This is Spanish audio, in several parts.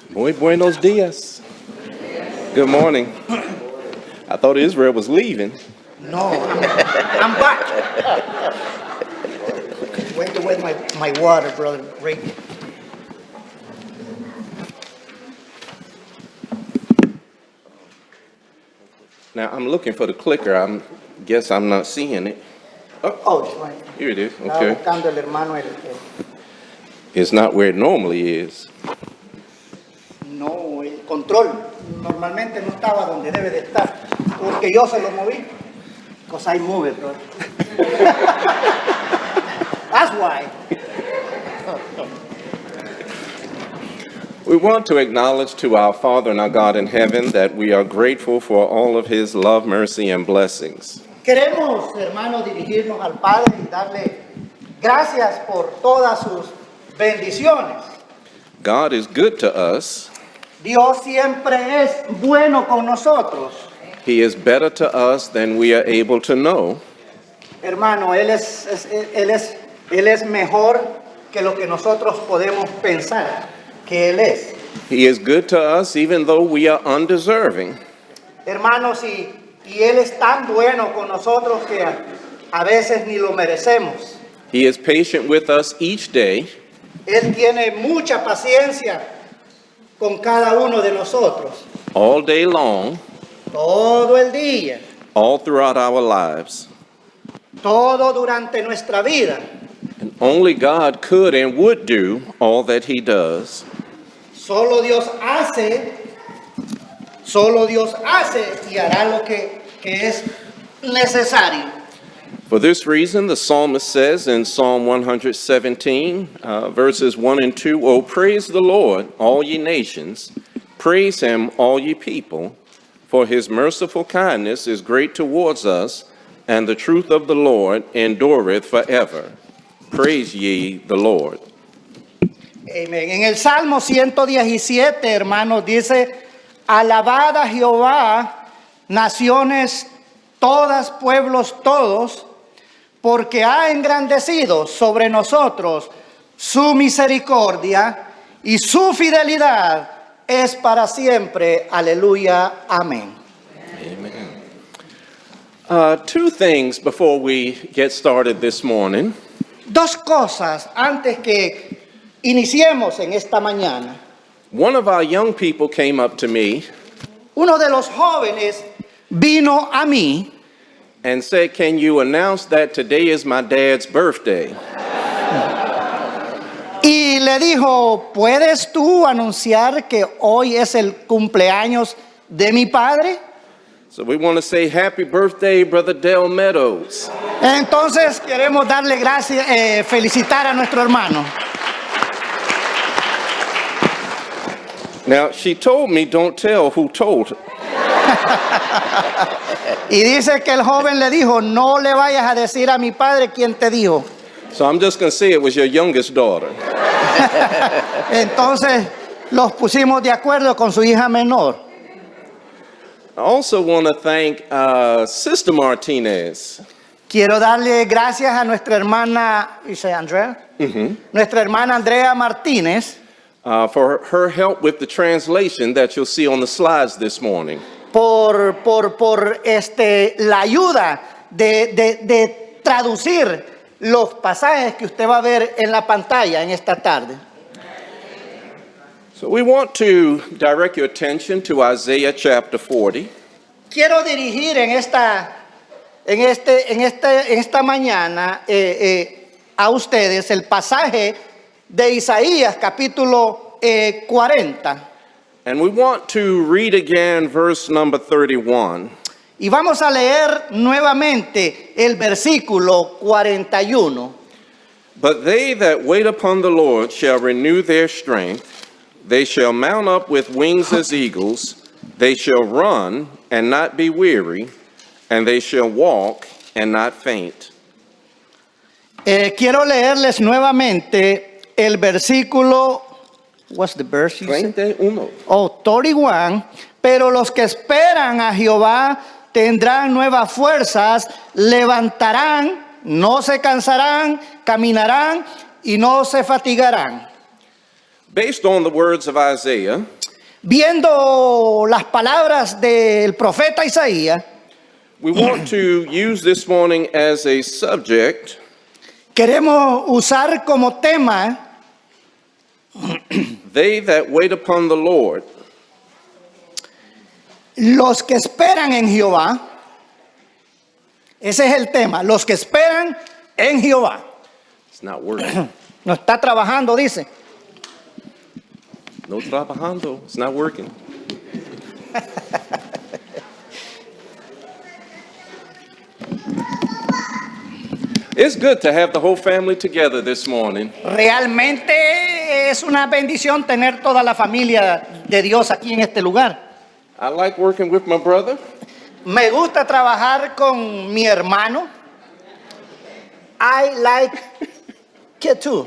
Muy buenos dias. Good morning. I thought Israel was leaving. No, I'm back. Wait to wet my water, brother. Rick. Now I'm looking for the clicker. Guess I'm not seeing it. Oh, it's right. Here it is. Estaba Okay. buscando el hermano. It's not where it normally is. No, el control. Normalmente no estaba donde debe de estar. Porque yo se lo moví. Because I move it, brother. That's why. We want to acknowledge to our Father and our God in heaven that we are grateful for all of His love, mercy, and blessings. Queremos, hermanos, dirigirnos al Padre y darle gracias por todas sus bendiciones. God is good to us. Dios siempre es bueno con nosotros. He is better to us than we are able to know. Hermano, Él es mejor que lo que nosotros podemos pensar que Él es. He is good to us even though we are undeserving. Hermanos, y Él es tan bueno con nosotros que a veces ni lo merecemos. He is patient with us each day. Él tiene mucha paciencia con cada uno de nosotros. All day long, Todo el día, all throughout our lives. todo durante nuestra vida. And only God could and would do all that He does. Solo Dios hace y hará lo que es necesario. For this reason, the psalmist says in Psalm 117, verses 1 and 2, "O praise the Lord, all ye nations, praise Him, all ye people, for His merciful kindness is great towards us, and the truth of the Lord endureth forever. Praise ye the Lord." Amén. En el Salmo 117, hermanos, dice: alabad a Jehová, naciones todas, pueblos todos, porque ha engrandecido sobre nosotros su misericordia y su fidelidad es para siempre. Aleluya. Amén. Amen. Two things before we get started this morning. Dos cosas antes que iniciemos en esta mañana. One of our young people came up to me Uno de los jóvenes vino a mí and said, "Can you announce that today is my dad's birthday?" y le dijo: ¿puedes tú anunciar que hoy es el cumpleaños de mi padre? So we want to say happy birthday, Brother Del Meadows. Entonces queremos darle gracias, felicitar a nuestro hermano. Now, she told me don't tell who told her. Y dice que el joven le dijo: no le vayas a decir a mi padre quién te dijo. So I'm just going to say it was your youngest daughter. Entonces los pusimos de acuerdo con su hija menor. I also want to thank Sister Martinez. Quiero darle gracias a nuestra hermana, dice Andrea, nuestra hermana Andrea Martínez, For her help with the translation that you'll see on the slides this morning. por la ayuda de traducir los pasajes que usted va a ver en la pantalla en esta tarde. So we want to direct your attention to Isaiah chapter 40. Quiero dirigir en esta mañana a ustedes el pasaje de Isaías capítulo 40. And we want to read again verse number 31. Y vamos a leer nuevamente el versículo 41. But they that wait upon the Lord shall renew their strength. They shall mount up with wings as eagles. They shall run and not be weary, and they shall walk and not faint. Quiero leerles nuevamente el versículo, what's the verse? 31. Oh, 31. Pero los que esperan a Jehová tendrán nuevas fuerzas, levantarán, no se cansarán, caminarán y no se fatigarán. Based on the words of Isaiah, viendo las palabras del profeta Isaías, we want to use this morning as a subject queremos usar como tema they that wait upon the Lord. los que esperan en Jehová. Ese es el tema, los que esperan en Jehová. It's not working. No está trabajando, dice. No trabajando. It's not working. It's good to have the whole family together this morning. Realmente es una bendición tener toda la familia de Dios aquí en este lugar. I like working with my brother. Me gusta trabajar con mi hermano. I like it too.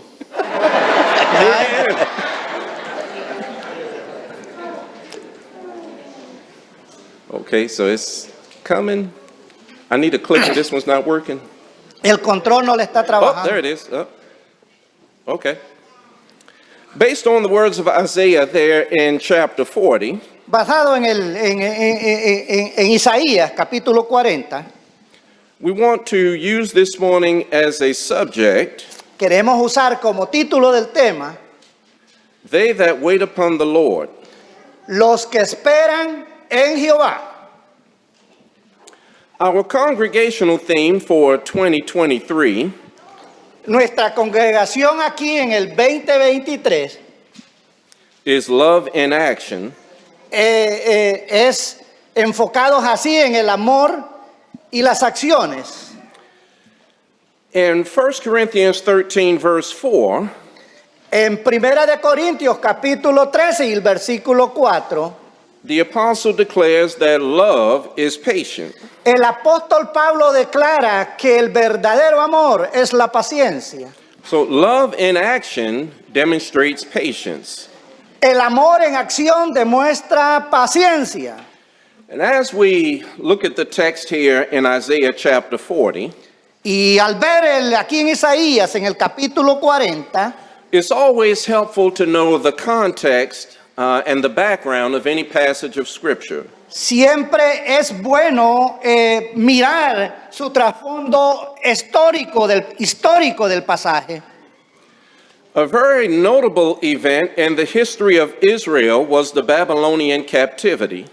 Okay, so it's coming. I need a clicker. This one's not working. El control no le está Oh, trabajando. there it is. Oh. Okay. Based on the words of Isaiah there in chapter 40, Basado en Isaías capítulo 40, we want to use this morning as a subject, queremos usar como título del tema, they that wait upon the Lord. los que esperan en Jehová. Our congregational theme for 2023 Nuestra congregación aquí en el 2023 is love in action, es enfocados así en el amor y las acciones. In 1 Corinthians 13, verse 4, En Primera de Corintios capítulo 13 y el versículo 4, the apostle declares that love is patient. el apóstol Pablo declara que el verdadero amor es la paciencia. So love in action demonstrates patience. El amor en acción demuestra paciencia. And as we look at the text here in Isaiah chapter 40, Y al ver aquí en Isaías, en el capítulo 40, it's always helpful to know the context and the background of any passage of Scripture. siempre es bueno mirar su trasfondo histórico del pasaje. A very notable event in the history of Israel was the Babylonian captivity.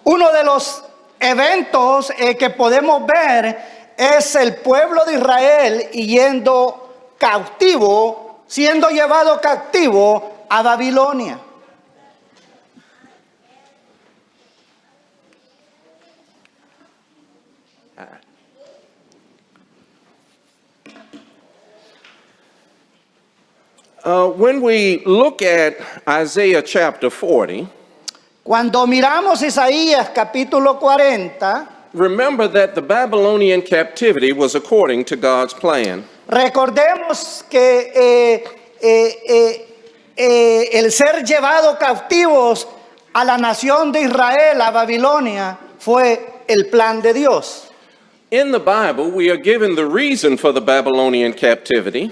Uno de los eventos que podemos ver es el pueblo de Israel yendo cautivo, siendo llevado cautivo a Babilonia. When we look at Isaiah chapter 40, Cuando miramos Isaías capítulo 40, remember that the Babylonian captivity was according to God's plan. recordemos que el ser llevado cautivos a la nación de Israel, a Babilonia, fue el plan de Dios. In the Bible, we are given the reason for the Babylonian captivity,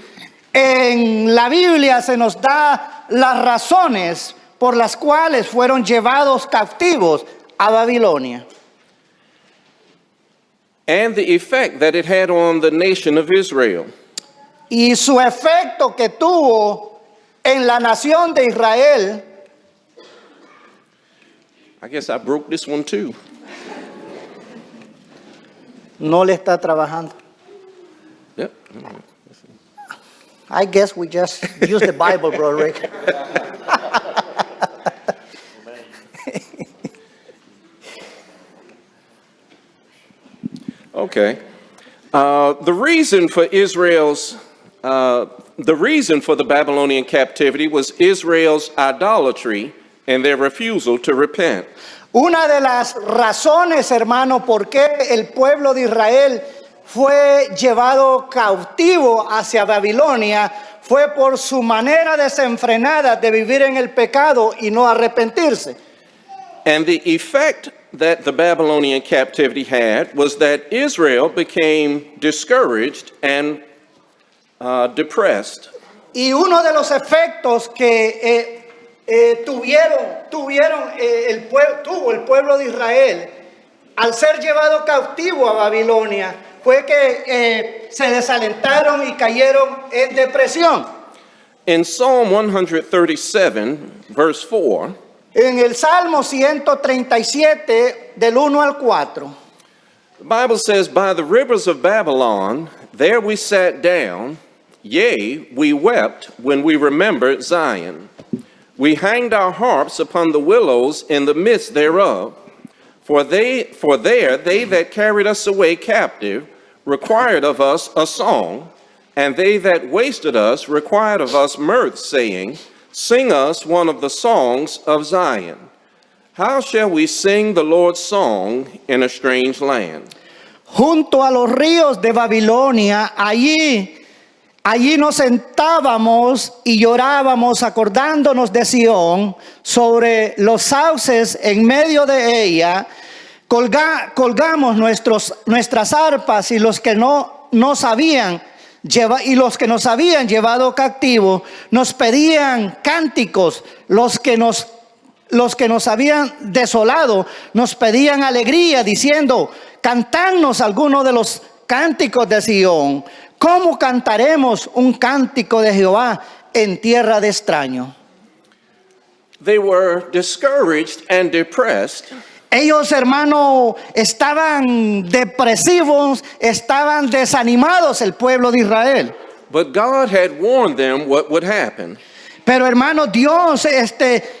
En la Biblia se nos da las razones por las cuales fueron llevados cautivos a Babilonia and the effect that it had on the nation of Israel. y su efecto que tuvo en la nación de Israel. I guess I broke this one too. No le está trabajando. Yep. I guess we just use the Bible, Brother Rick. Okay. The reason for the Babylonian captivity was Israel's idolatry and their refusal to repent. Una de las razones, hermano, por qué el pueblo de Israel fue llevado cautivo hacia Babilonia fue por su manera desenfrenada de vivir en el pecado y no arrepentirse. And the effect that the Babylonian captivity had was that Israel became discouraged and depressed. Y uno de los efectos que tuvo el pueblo de Israel al ser llevado cautivo a Babilonia fue que se desalentaron y cayeron en depresión. In Psalm 137, verse 4, En el Salmo 137, del 1 al 4, the Bible says, "By the rivers of Babylon, there we sat down, yea, we wept when we remembered Zion. We hanged our harps upon the willows in the midst thereof. For there they that carried us away captive required of us a song, and they that wasted us required of us mirth, saying, Sing us one of the songs of Zion. How shall we sing the Lord's song in a strange land?" junto a los ríos de Babilonia, allí nos sentábamos y llorábamos acordándonos de Sión, sobre los sauces en medio de ella, colgamos nuestras arpas, y los que nos habían llevado cautivos nos pedían cánticos, los que nos habían desolado nos pedían alegría, diciendo: cantadnos alguno de los cánticos de Sión. ¿Cómo cantaremos un cántico de Jehová en tierra de extraño? They were discouraged and depressed Ellos, hermano, estaban depresivos, estaban desanimados, el pueblo de Israel. but God had warned them what would happen. Pero, hermano, Dios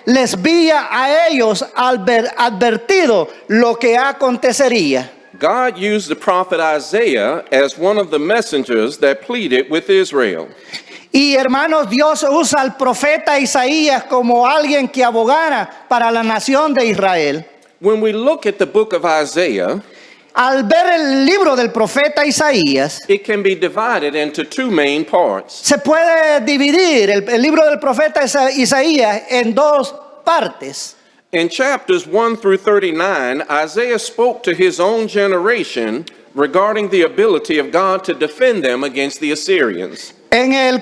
les había a ellos advertido lo que acontecería. God used the prophet Isaiah as one of the messengers that pleaded with Israel. Y, hermanos, Dios usa al profeta Isaías como alguien que abogara para la nación de Israel. When we look at the book of Isaiah, Al ver el libro del profeta Isaías, it can be divided into two main parts. se puede dividir el libro del profeta Isaías en dos partes. In chapters 1 through 39, Isaiah spoke to his own generation regarding the ability of God to defend them against the Assyrians. En el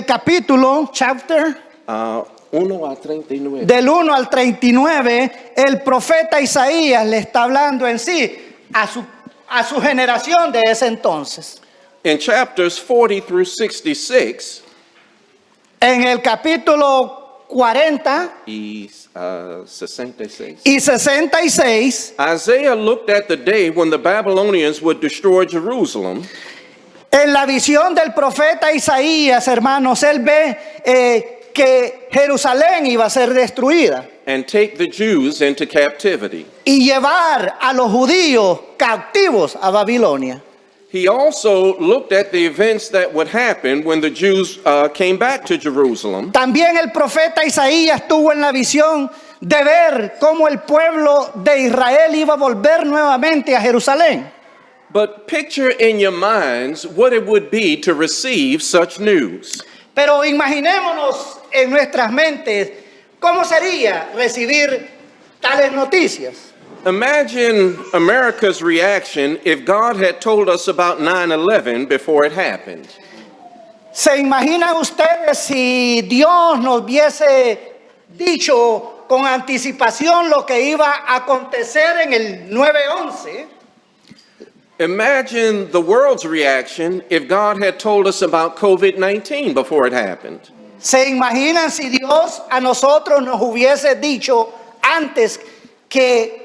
capítulo, chapter, 1 a 39. del 1 al 39, el profeta Isaías le está hablando en sí a su generación de ese entonces. In chapters 40 through 66, En el capítulo 40 y 66, y 66, Isaiah looked at the day when the Babylonians would destroy Jerusalem, en la visión del profeta Isaías, hermanos, él ve que Jerusalén iba a ser destruida and take the Jews into captivity. y llevar a los judíos cautivos a Babilonia. He also looked at the events that would happen when the Jews came back to Jerusalem. También el profeta Isaías tuvo en la visión de ver cómo el pueblo de Israel iba a volver nuevamente a Jerusalén. But picture in your minds what it would be to receive such news. Pero imaginémonos en nuestras mentes cómo sería recibir tales noticias. Imagine America's reaction if God had told us about 9/11 before it happened. ¿Se imaginan ustedes si Dios nos hubiese dicho con anticipación lo que iba a acontecer en el 9/11? Imagine the world's reaction if God had told us about COVID-19 before it happened. ¿Se imaginan si Dios a nosotros nos hubiese dicho antes que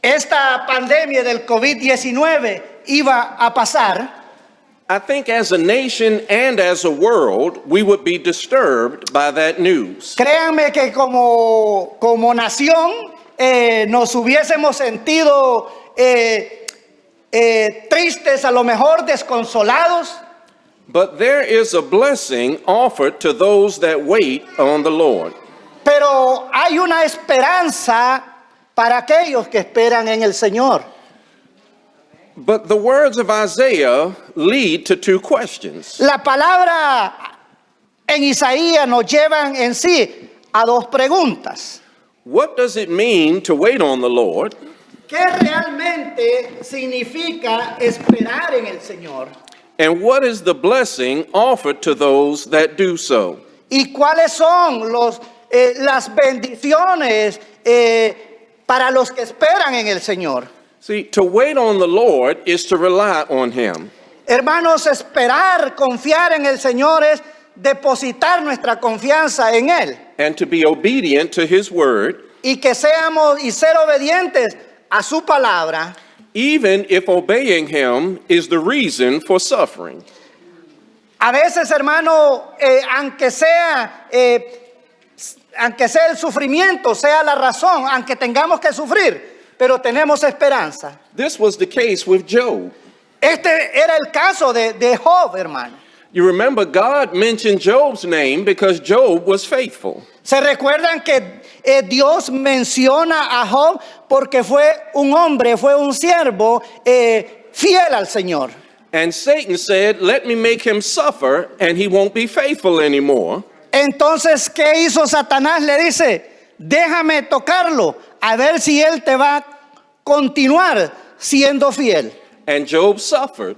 esta pandemia del COVID-19 iba a pasar? I think as a nation and as a world, we would be disturbed by that news. Créanme que como nación nos hubiésemos sentido tristes, a lo mejor desconsolados. But there is a blessing offered to those that wait on the Lord. Pero hay una esperanza para aquellos que esperan en el Señor. But the words of Isaiah lead to two questions. La palabra en Isaías nos llevan en sí a dos preguntas. What does it mean to wait on the Lord? ¿Qué realmente significa esperar en el Señor? And what is the blessing offered to those that do so? ¿Y cuáles son las bendiciones para los que esperan en el Señor. See, to wait on the Lord is to rely on Him. Hermanos, esperar, confiar en el Señor es depositar nuestra confianza en Él. And to be obedient to His word, Y que seamos y ser obedientes a su palabra, even if obeying Him is the reason for suffering. a veces, hermano, aunque sea el sufrimiento, sea la razón, aunque tengamos que sufrir, pero tenemos esperanza. This was the case with Job. Este era el caso de Job, hermano. You remember God mentioned Job's name because Job was faithful. ¿Se recuerdan que Dios menciona a Job porque fue un hombre, fue un siervo fiel al Señor? And Satan said, let me make him suffer and he won't be faithful anymore. Entonces, ¿qué hizo Satanás? Le dice, déjame tocarlo, a ver si él te va a continuar siendo fiel. And Job suffered,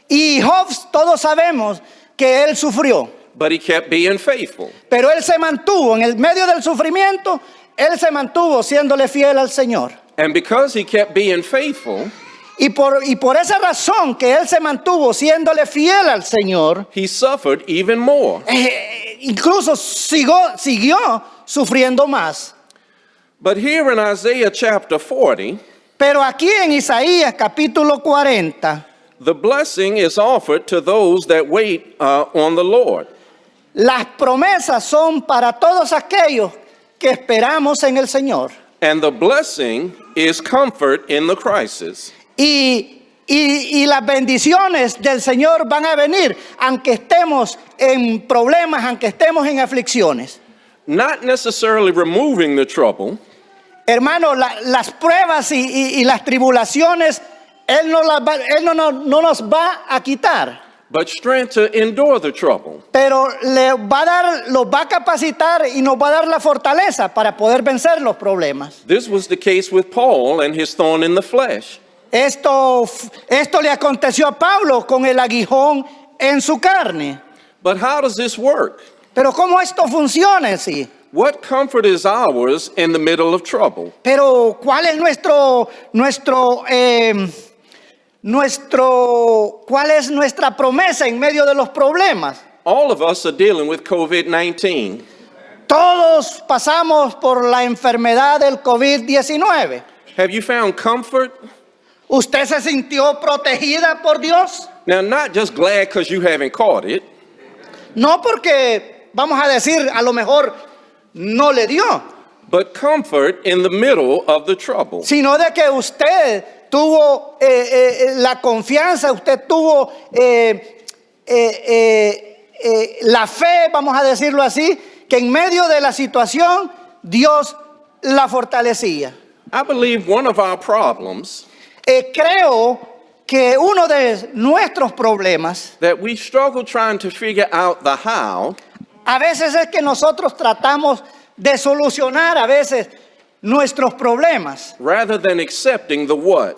Y Job, todos sabemos que él sufrió, but he kept being faithful. pero él se mantuvo, en el medio del sufrimiento, él se mantuvo siéndole fiel al Señor. And because he kept being faithful, Y por esa razón que él se mantuvo siéndole fiel al Señor, he suffered even more. incluso siguió sufriendo más. But here in Isaiah chapter 40, Pero aquí en Isaías capítulo 40, the blessing is offered to those that wait on the Lord. las promesas son para todos aquellos que esperamos en el Señor. And the blessing is comfort in the crisis. Y las bendiciones del Señor van a venir, aunque estemos en problemas, aunque estemos en aflicciones. Not necessarily removing the trouble, Hermano, las pruebas y las tribulaciones, Él no nos va a quitar. but strength to endure the trouble. Pero los va a capacitar y nos va a dar la fortaleza para poder vencer los problemas. This was the case with Paul and his thorn in the flesh. Esto le aconteció a Pablo con el aguijón en su carne. But how does this work? Pero ¿cómo esto funciona en sí? What comfort is ours in the middle of trouble? Pero ¿cuál es cuál es nuestra promesa en medio de los problemas? All of us are dealing with COVID-19. Todos pasamos por la enfermedad del COVID-19. Have you found comfort? ¿Usted se sintió protegida por Dios? Now, not just glad because you haven't caught it, No porque, vamos a decir, a lo mejor no le dio, but comfort in the middle of the trouble. sino de que usted tuvo la confianza, usted tuvo la fe, vamos a decirlo así, que en medio de la situación Dios la fortalecía. I believe one of our problems Creo que uno de nuestros problemas that we struggle trying to figure out the how a veces es que nosotros tratamos de solucionar a veces nuestros problemas rather than accepting the what.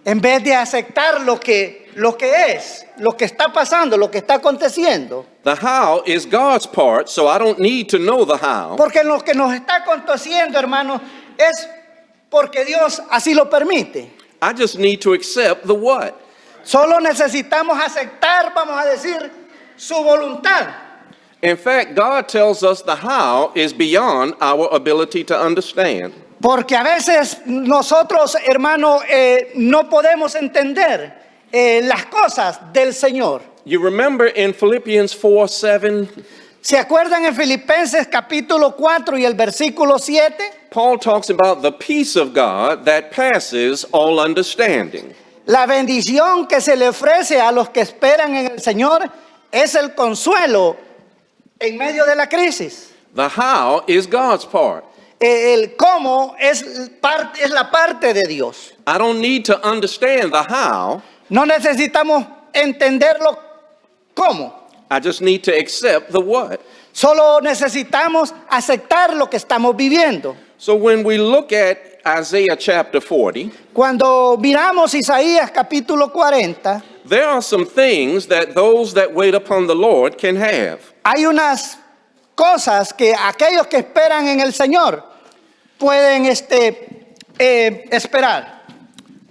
en vez de aceptar lo que es, lo que está pasando, lo que está aconteciendo. The how is God's part, so I don't need to know the how. Porque lo que nos está aconteciendo, hermanos, es porque Dios así lo permite. I just need to accept the what. Solo necesitamos aceptar, vamos a decir, su voluntad. In fact, God tells us the how is beyond our ability to understand. Porque a veces nosotros, hermano, no podemos entender las cosas del Señor. You remember in Philippians 4:7, ¿Se acuerdan en Filipenses capítulo 4 y el versículo 7? Paul talks about the peace of God that passes all understanding. La bendición que se le ofrece a los que esperan en el Señor es el consuelo en medio de la crisis. The how is God's part. El cómo es la parte de Dios. I don't need to understand the how. No necesitamos entenderlo cómo. I just need to accept the what. Solo necesitamos aceptar lo que estamos viviendo. So when we look at Isaiah chapter 40, Cuando miramos Isaías capítulo 40, there are some things that those that wait upon the Lord can have. hay unas cosas que aquellos que esperan en el Señor pueden esperar.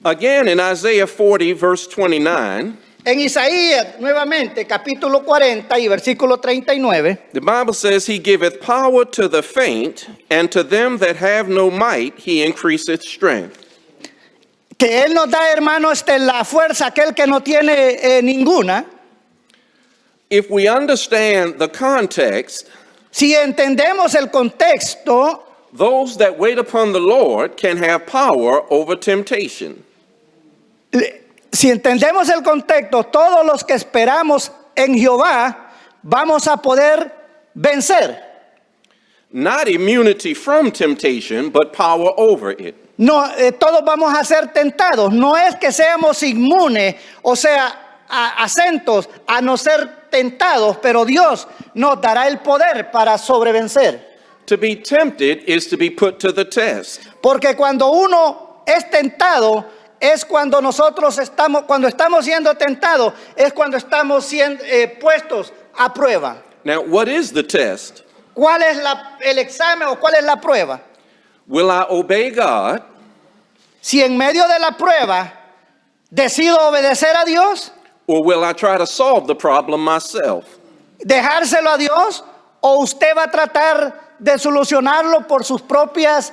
Again, in Isaiah 40, verse 29, En Isaías, nuevamente, capítulo 40 y versículo 39, the Bible says, He giveth power to the faint, and to them that have no might He increaseth strength. que Él nos da, hermano, la fuerza, aquel que no tiene ninguna. If we understand the context, Si entendemos el contexto, those that wait upon the Lord can have power over temptation. si entendemos el contexto, todos los que esperamos en Jehová vamos a poder vencer. Not immunity from temptation, but power over it. No, todos vamos a ser tentados. No es que seamos inmunes, o sea, asentos a no ser tentados, pero Dios nos dará el poder para sobrevencer. To be tempted is to be put to the test. Porque cuando uno es tentado, es cuando cuando estamos siendo tentados, es cuando estamos siendo puestos a prueba. Now, what is the test? ¿Cuál es el examen o cuál es la prueba? Will I obey God, Si en medio de la prueba decido obedecer a Dios, or will I try to solve the problem myself? dejárselo a Dios, o usted va a tratar de solucionarlo por sus propias,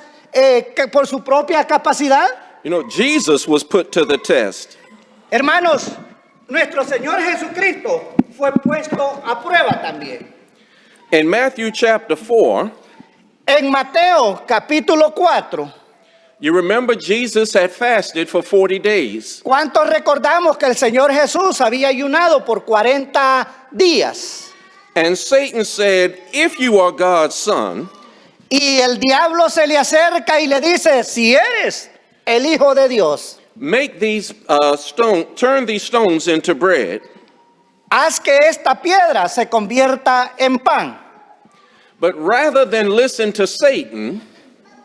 por su propia capacidad. You know, Jesus was put to the test. Hermanos, nuestro Señor Jesucristo fue puesto a prueba también. In Matthew chapter 4, En Mateo capítulo 4, you remember Jesus had fasted for 40 days. ¿cuántos recordamos que el Señor Jesús había ayunado por 40 días? And Satan said, if you are God's son, Y el diablo se le acerca y le dice, si eres el Hijo de Dios, make these turn these stones into bread. haz que esta piedra se convierta en pan. But rather than listen to Satan,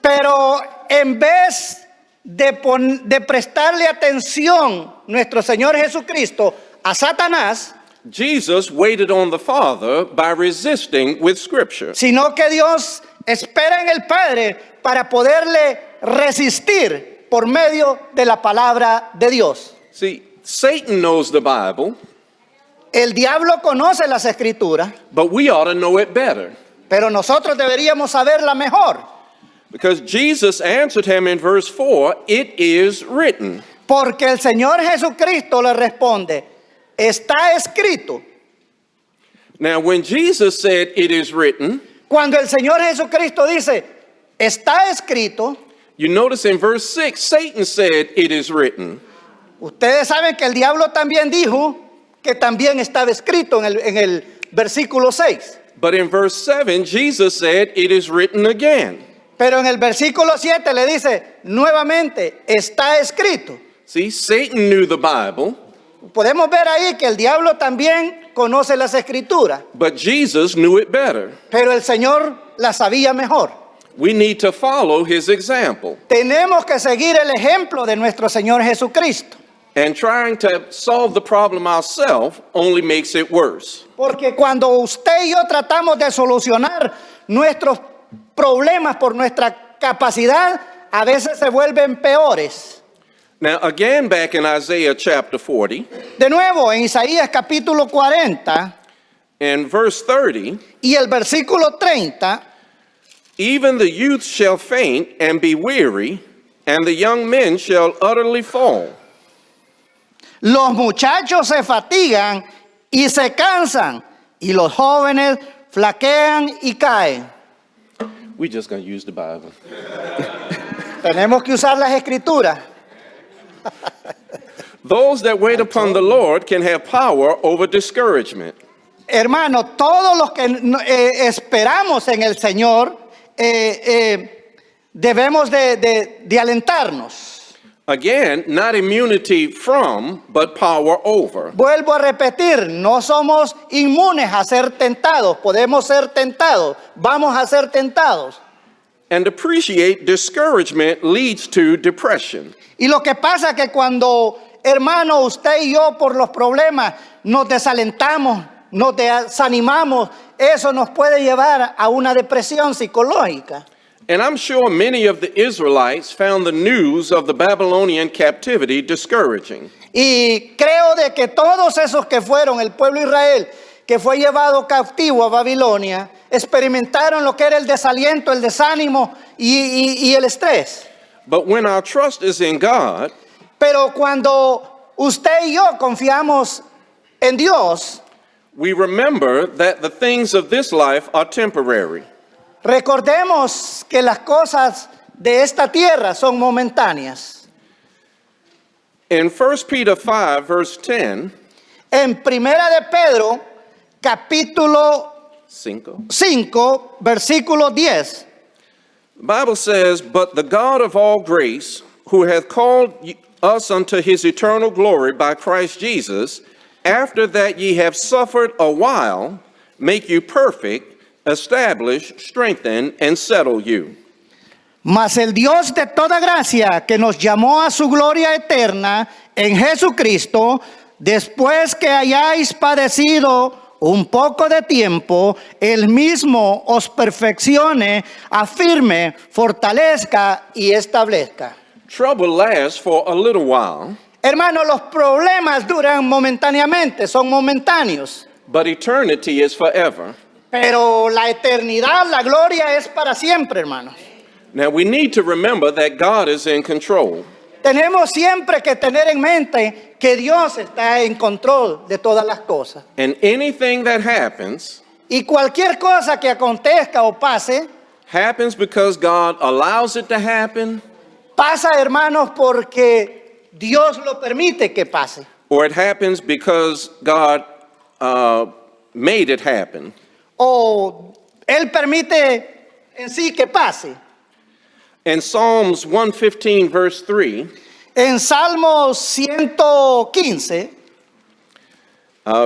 Pero en vez de prestarle atención nuestro Señor Jesucristo a Satanás, Jesus waited on the Father by resisting with Scripture. sino que Dios espera en el Padre para poderle resistir por medio de la palabra de Dios. See, Satan knows the Bible, El diablo conoce las Escrituras, but we ought to know it better. pero nosotros deberíamos saberla mejor, Because Jesus answered him in verse 4, it is written. porque el Señor Jesucristo le responde, está escrito. Now, when Jesus said it is written, Cuando el Señor Jesucristo dice, está escrito, you notice in verse 6, Satan said it is written. ustedes saben que el diablo también dijo que también estaba escrito en el versículo 6. But in verse 7, Jesus said it is written again. Pero en el versículo 7 le dice, nuevamente, está escrito. See, Satan knew the Bible, Podemos ver ahí que el diablo también conoce las Escrituras, but Jesus knew it better. pero el Señor las sabía mejor. We need to follow his example. Tenemos que seguir el ejemplo de nuestro Señor Jesucristo, And trying to solve the problem ourselves only makes it worse. porque cuando usted y yo tratamos de solucionar nuestros problemas por nuestra capacidad, a veces se vuelven peores. Now, again, back in Isaiah chapter 40, De nuevo, en Isaías capítulo 40 in verse 30, y el versículo 30, even the youth shall faint and be weary, and the young men shall utterly fall. los muchachos se fatigan y se cansan, y los jóvenes flaquean y caen. We're just going to use the Bible. Tenemos que usar las Escrituras. Those that wait upon the Lord can have power over discouragement. Hermano, todos los que esperamos en el Señor debemos de alentarnos. Again, not immunity from, but power over. Vuelvo a repetir, no somos inmunes a ser tentados, podemos ser tentados, vamos a ser tentados. And appreciate discouragement leads to depression. Y lo que pasa es que cuando, hermano, usted y yo por los problemas nos desalentamos, nos desanimamos, eso nos puede llevar a una depresión psicológica. And I'm sure many of the Israelites found the news of the Babylonian captivity discouraging. Y creo de que todos esos que fueron, el pueblo de Israel, que fue llevado cautivo a Babilonia, experimentaron lo que era el desaliento, el desánimo y el estrés. But when our trust is in God, Pero cuando usted y yo confiamos en Dios, we remember that the things of this life are temporary. recordemos que las cosas de esta tierra son momentáneas. In 1 Peter 5, verse 10, En Primera de Pedro, capítulo 5, versículo 10. the Bible says, "But the God of all grace, who hath called us unto his eternal glory by Christ Jesus, after that ye have suffered a while, make you perfect, establish, strengthen, and settle you." Mas el Dios de toda gracia, que nos llamó a su gloria eterna en Jesucristo, después que hayáis padecido un poco de tiempo, Él mismo os perfeccione, afirme, fortalezca y establezca. Trouble lasts for a little while, Hermanos, los problemas duran momentáneamente, son momentáneos. but eternity is forever. Pero la eternidad, la gloria es para siempre, hermanos. Now we need to remember that God is in control. Tenemos siempre que tener en mente que Dios está en control de todas las cosas. And anything that happens, Y cualquier cosa que acontezca o pase, happens because God allows it to happen, pasa, hermanos, porque Dios lo permite que pase. or it happens because God made it happen. O Él permite en sí que pase. In Psalms 115, verse 3, En Salmos 115,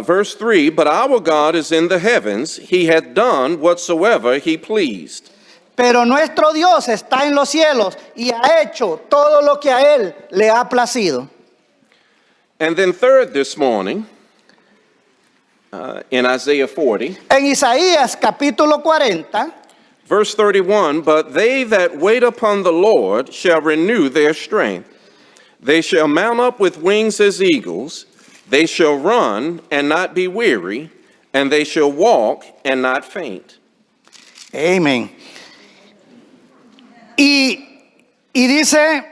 verse 3, "But our God is in the heavens, he hath done whatsoever he pleased." pero nuestro Dios está en los cielos y ha hecho todo lo que a Él le ha placido. And then third this morning, in Isaiah 40, En Isaías capítulo 40, verse 31, "But they that wait upon the Lord shall renew their strength. They shall mount up with wings as eagles. They shall run and not be weary, and they shall walk and not faint." amén. Y dice,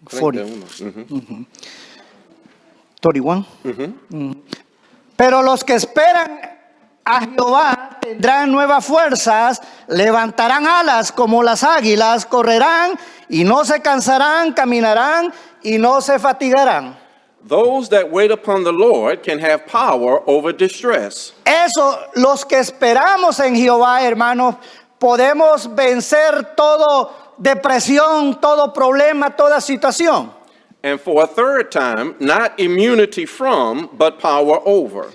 40. 31. Pero los que esperan a Jehová tendrán nuevas fuerzas, levantarán alas como las águilas, correrán y no se cansarán, caminarán y no se fatigarán. Those that wait upon the Lord can have power over distress. Eso, los que esperamos en Jehová, hermanos, podemos vencer todo depresión, todo problema, toda situación. And for a third time, not immunity from, but power over.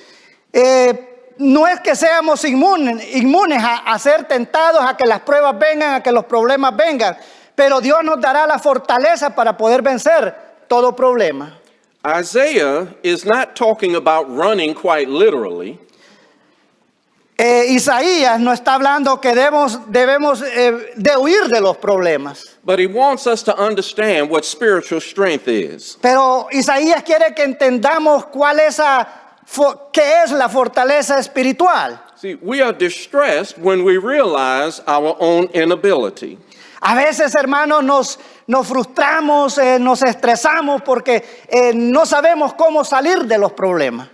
No es que seamos inmunes a ser tentados, a que las pruebas vengan, a que los problemas vengan, pero Dios nos dará la fortaleza para poder vencer todo problema. Isaiah is not talking about running quite literally. Isaías no está hablando que debemos de huir de los problemas, But he wants us to understand what spiritual strength is. pero Isaías quiere que entendamos qué es la fortaleza espiritual. See, we are distressed when we realize our own inability. A veces, hermanos, nos frustramos, nos estresamos porque no sabemos cómo salir de los problemas.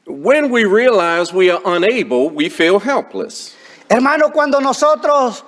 When we realize we are unable, we feel helpless. Hermano, cuando nosotros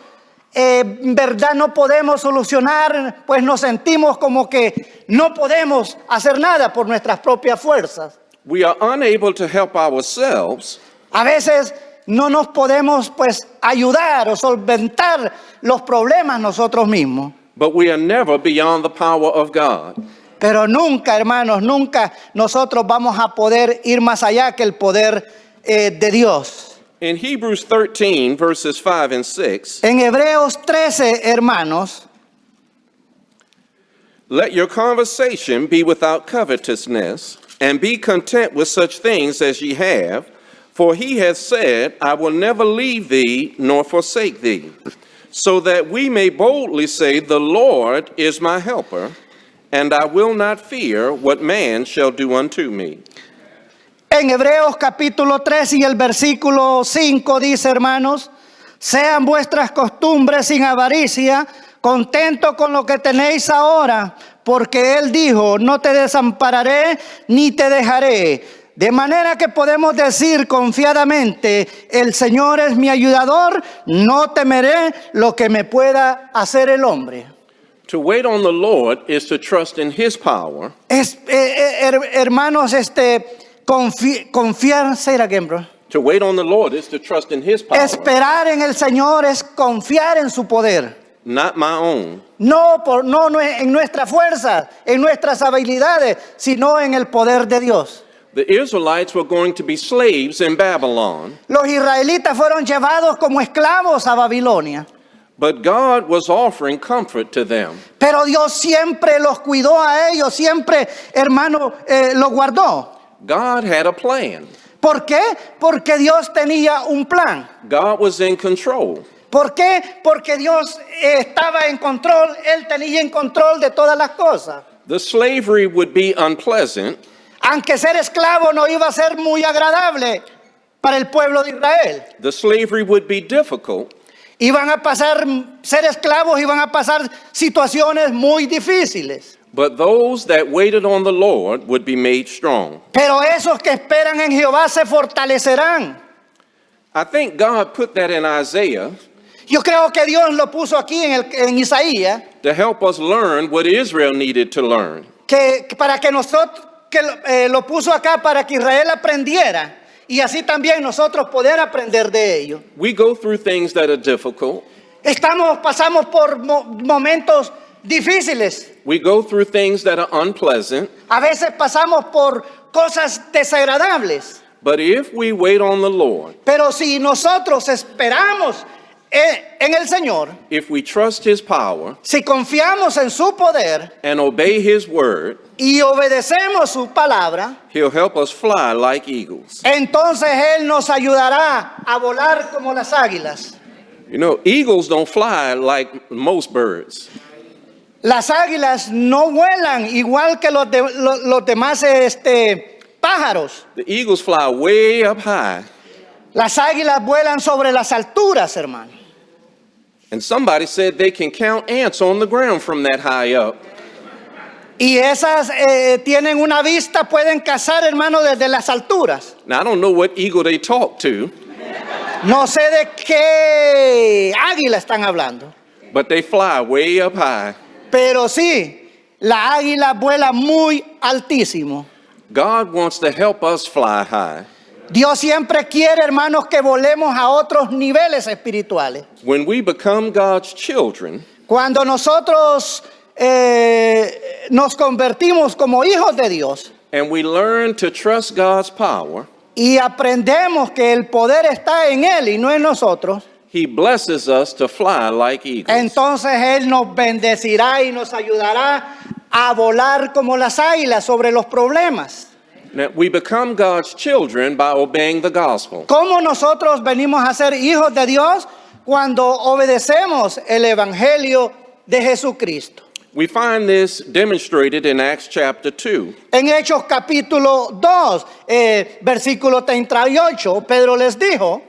en verdad no podemos solucionar, pues nos sentimos como que no podemos hacer nada por nuestras propias fuerzas. We are unable to help ourselves, A veces no nos podemos pues ayudar o solventar los problemas nosotros mismos. but we are never beyond the power of God. Pero nunca, hermanos, nunca nosotros vamos a poder ir más allá que el poder de Dios. In Hebrews 13, verses 5 and 6, En Hebreos 13, hermanos, "Let your conversation be without covetousness, and be content with such things as ye have. For he hath said, I will never leave thee nor forsake thee, so that we may boldly say, the Lord is my helper, and I will not fear what man shall do unto me. En Hebreos capítulo 3 y el versículo 5 dice, hermanos, sean vuestras costumbres sin avaricia, contento con lo que tenéis ahora, porque Él dijo, no te desampararé ni te dejaré. De manera que podemos decir confiadamente, el Señor es mi ayudador, no temeré lo que me pueda hacer el hombre. To wait on the Lord is to trust in his power. Hermanos, confiar, say it again, bro. To wait on the Lord is to trust in his power, Esperar en el Señor es confiar en su poder. not my own. No en nuestra fuerza, en nuestras habilidades, sino en el poder de Dios. The Israelites were going to be slaves in Babylon, Los israelitas fueron llevados como esclavos a Babilonia, but God was offering comfort to them. pero Dios siempre los cuidó a ellos, siempre, hermano, los guardó. God had a plan. ¿Por qué? Porque Dios tenía un plan. God was in control. ¿Por qué? Porque Dios estaba en control, Él tenía en control de todas las cosas. The slavery would be unpleasant, Aunque ser esclavo no iba a ser muy agradable para el pueblo de Israel. the slavery would be difficult, Iban a pasar, ser esclavos, iban a pasar situaciones muy difíciles. but those that waited on the Lord would be made strong. Pero esos que esperan en Jehová se fortalecerán. I think God put that in Isaiah Yo creo que Dios lo puso aquí en Isaías, to help us learn what Israel needed to learn. que para que nosotros, lo puso acá para que Israel aprendiera. Y así también nosotros poder aprender de ello. We go through things that are difficult. Pasamos por momentos difíciles. We go through things that are unpleasant. A veces pasamos por cosas desagradables. But if we wait on the Lord, Pero si nosotros esperamos en el Señor, if we trust his power si confiamos en su poder and obey his word, y obedecemos su palabra, he'll help us fly like eagles. entonces Él nos ayudará a volar como las águilas. You know, eagles don't fly like most birds. Las águilas no vuelan igual que los demás pájaros. The eagles fly way up high. Las águilas vuelan sobre las alturas, hermano. And somebody said they can count ants on the ground from that high up. Y esas tienen una vista, pueden cazar, hermano, desde las alturas. Now, I don't know what eagle they talk to, No sé de qué águila están hablando, but they fly way up high. pero sí, la águila vuela muy altísimo. God wants to help us fly high. Dios siempre quiere, hermanos, que volemos a otros niveles espirituales. When we become God's children, Cuando nosotros nos convertimos como hijos de Dios and we learn to trust God's power, y aprendemos que el poder está en Él y no en nosotros, he blesses us to fly like eagles. entonces Él nos bendecirá y nos ayudará a volar como las águilas sobre los problemas. Now, we become God's children by obeying the gospel. ¿Cómo nosotros venimos a ser hijos de Dios? Cuando obedecemos el Evangelio de Jesucristo. We find this demonstrated in Acts chapter 2. En Hechos capítulo 2, versículo 38, Pedro les dijo,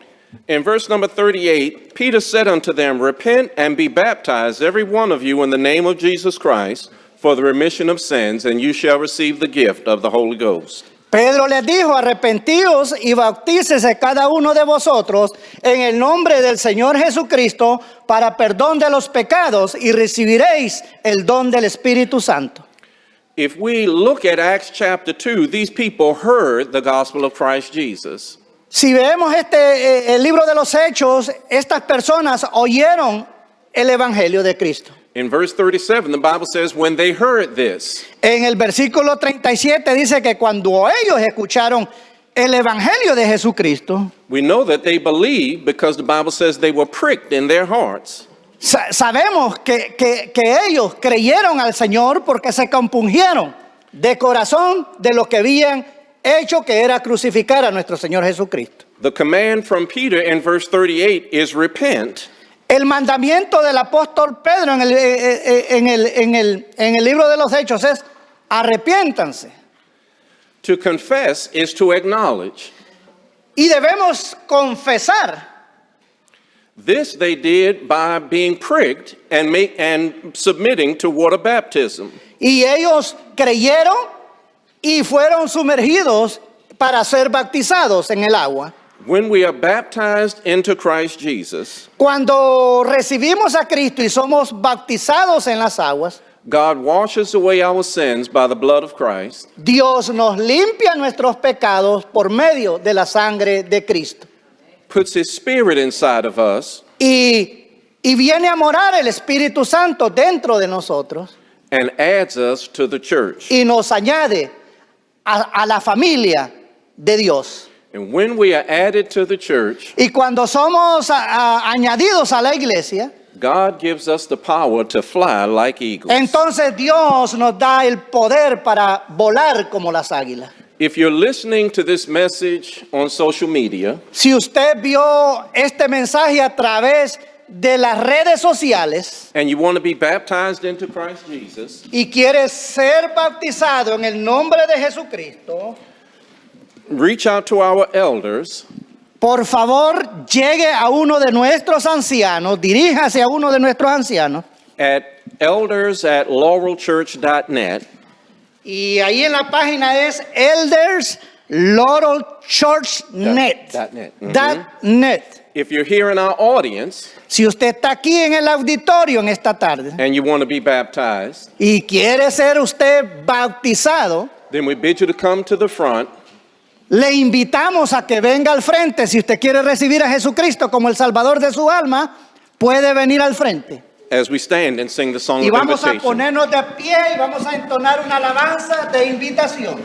In verse number 38, Peter said unto them, Repent and be baptized, every one of you, in the name of Jesus Christ, for the remission of sins, and you shall receive the gift of the Holy Ghost. Pedro les dijo, arrepentíos y bautícese cada uno de vosotros en el nombre del Señor Jesucristo para perdón de los pecados y recibiréis el don del Espíritu Santo. If we look at Acts chapter 2, these people heard the gospel of Christ Jesus. Si vemos el libro de los Hechos, estas personas oyeron el Evangelio de Cristo. In verse 37, the Bible says, when they heard this, En el versículo 37 dice que cuando ellos escucharon el Evangelio de Jesucristo, we know that they believed because the Bible says they were pricked in their hearts. sabemos que ellos creyeron al Señor porque se compungieron de corazón de lo que habían hecho, que era crucificar a nuestro Señor Jesucristo. The command from Peter in verse 38 is repent. El mandamiento del apóstol Pedro en el libro de los Hechos es arrepiéntanse. To confess is to acknowledge. Y debemos confesar. This they did by being pricked and submitting to water baptism. Y ellos creyeron y fueron sumergidos para ser bautizados en el agua. When we are baptized into Christ Jesus, Cuando recibimos a Cristo y somos bautizados en las aguas, God washes away our sins by the blood of Christ, Dios nos limpia nuestros pecados por medio de la sangre de Cristo. puts His Spirit inside of us, Y viene a morar el Espíritu Santo dentro de nosotros and adds us to the church. y nos añade a la familia de Dios. And when we are added to the church, Y cuando somos añadidos a la iglesia, God gives us the power to fly like eagles. entonces Dios nos da el poder para volar como las águilas. If you're listening to this message on social media, Si usted vio este mensaje a través de las redes sociales and you want to be baptized into Christ Jesus, y quiere ser bautizado en el nombre de Jesucristo, reach out to our elders por favor llegue a uno de nuestros ancianos, diríjase a uno de nuestros ancianos, at elders@laurelchurch.net, y ahí en la página es Elders Laurel Church Net. .net. .net. If you're here in our audience Si usted está aquí en el auditorio en esta tarde and you want to be baptized, y quiere ser usted bautizado, then we bid you to come to the front. le invitamos a que venga al frente. Si usted quiere recibir a Jesucristo como el Salvador de su alma, puede venir al frente. As we stand and sing the song Y of vamos a invitation. ponernos de pie y vamos a entonar una alabanza de invitación.